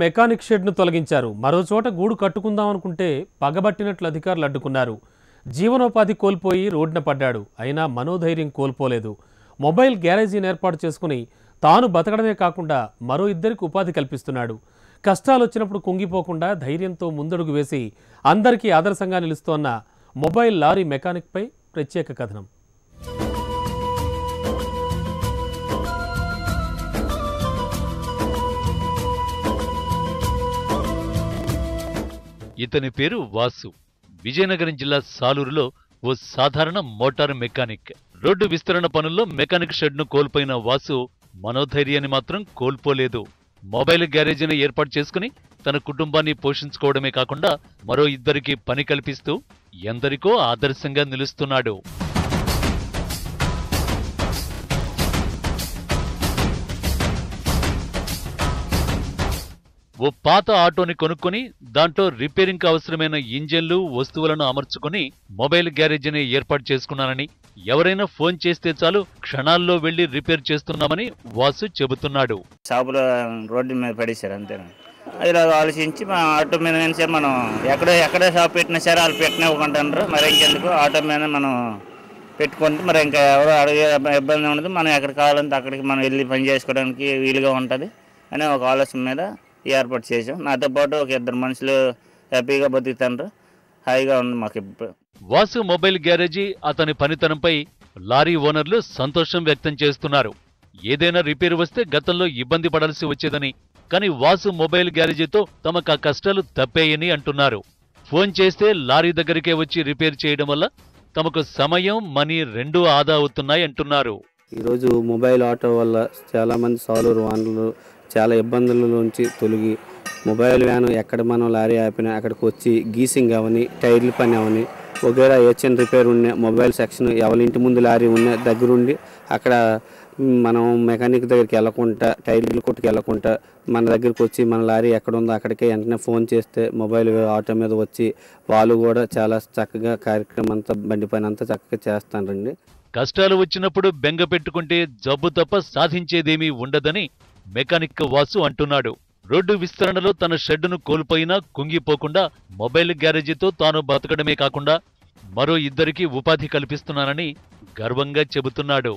Mechanic షెడ్ను తొలగించారు. మరో చోట గూడు కట్టుకుందాం అనుకుంటే పగబట్టినట్లు అధికారులు అడ్డుకున్నారు. జీవనోపాధి కోల్పోయి రోడ్డున పడ్డాడు. అయినా మనోధైర్యం కోల్పోలేదు. మొబైల్ గ్యారేజీని ఏర్పాటు చేసుకుని తాను బతకడమే కాకుండా మరో ఇద్దరికి ఉపాధి కల్పిస్తున్నాడు. కష్టాలు వచ్చినప్పుడు కుంగిపోకుండా ధైర్యంతో ముందడుగు వేసి అందరికీ ఆదర్శంగా నిలుస్తోన్న మొబైల్ లారీ మెకానిక్పై ప్రత్యేక కథనం. ఇతని పేరు వాసు. విజయనగరం జిల్లా సాలూరులో ఓ సాధారణ మోటారు మెకానిక్. రోడ్డు విస్తరణ పనుల్లో మెకానిక్ షెడ్ను కోల్పోయిన వాసు మనోధైర్యాన్ని మాత్రం కోల్పోలేదు. మొబైల్ గ్యారేజీని ఏర్పాటు చేసుకుని తన కుటుంబాన్ని పోషించుకోవడమే కాకుండా మరో ఇద్దరికి పని కల్పిస్తూ ఎందరికో ఆదర్శంగా నిలుస్తున్నాడు. ఓ పాత ఆటోని కొనుక్కొని దాంట్లో రిపేరింగ్కి అవసరమైన ఇంజన్లు వస్తువులను అమర్చుకుని మొబైల్ గ్యారేజీని ఏర్పాటు చేసుకున్నానని, ఎవరైనా ఫోన్ చేస్తే చాలు క్షణాల్లో వెళ్లి రిపేర్ చేస్తున్నామని వాసు చెబుతున్నాడు. షాపులో రోడ్డు మీద పడేశారు అంతేనా. ఇలా ఆలోచించి మా ఆటో మీద సరే మనం ఎక్కడ షాప్ పెట్టినా సరే వాళ్ళు పెట్టినవ్వకుంటారు. మరి ఇంకెందుకు ఆటో మీద మనం పెట్టుకుంటే మరి ఇంకా ఎవరో అడిగే ఇబ్బంది ఉండదు. మనం ఎక్కడ కావాలంటే అక్కడికి మనం వెళ్ళి పని చేసుకోవడానికి వీలుగా ఉంటుంది అనే ఒక ఆలోచన మీద ఏర్పాటు చేసాం. నాతో పాటు ఒక ఇద్దరు మనుషులు హ్యాపీగా బతుకుతారు. హాయిగా ఉంది మాకు ఇప్పుడు. వాసు మొబైల్ గ్యారేజీ అతని పనితనంపై లారీ ఓనర్లు సంతోషం వ్యక్తం చేస్తున్నారు. ఏదైనా రిపేర్ వస్తే గతంలో ఇబ్బంది పడాల్సి వచ్చేదని, కానీ వాసు మొబైల్ గ్యారేజీతో తమకు ఆ కష్టాలు తప్పేయని అంటున్నారు. ఫోన్ చేస్తే లారీ దగ్గరికే వచ్చి రిపేర్ చేయడం వల్ల తమకు సమయం, మనీ రెండూ ఆదా అవుతున్నాయి అంటున్నారు. ఈరోజు మొబైల్ ఆటో వల్ల చాలామంది సాలూరు వానలు చాలా ఇబ్బందుల నుంచి తొలగి మొబైల్ వ్యాన్ ఎక్కడ మనం లారీ ఆపినా అక్కడికి వచ్చి గీసింగ్ అవని, టైర్లు పని అవని, ఒకవేళ హెచ్ఎన్ రిపేర్ ఉన్న మొబైల్ సెక్షన్ ఎవరి ఇంటి ముందు లారీ ఉన్న దగ్గరుండి అక్కడ మనం మెకానిక్ దగ్గరికి వెళ్ళకుండా, టైర్లు కొట్టుకు వెళ్ళకుండా మన దగ్గరికి వచ్చి మన లారీ ఎక్కడ ఉందో అక్కడికే వెంటనే ఫోన్ చేస్తే మొబైల్ ఆటో మీద వచ్చి వాళ్ళు కూడా చాలా చక్కగా కార్యక్రమం అంతా బండి పని అంతా చక్కగా చేస్తారండి. కష్టాలు వచ్చినప్పుడు బెంగ పెట్టుకుంటే జబ్బు తప్ప సాధించేదేమీ ఉండదని మెకానిక్ వాసు అంటున్నాడు. రోడ్డు విస్తరణలో తన షెడ్డును కోల్పోయినా కుంగిపోకుండా మొబైల్ గ్యారేజీతో తాను బతకడమే కాకుండా మరో ఇద్దరికి ఉపాధి కల్పిస్తున్నానని గర్వంగా చెబుతున్నాడు.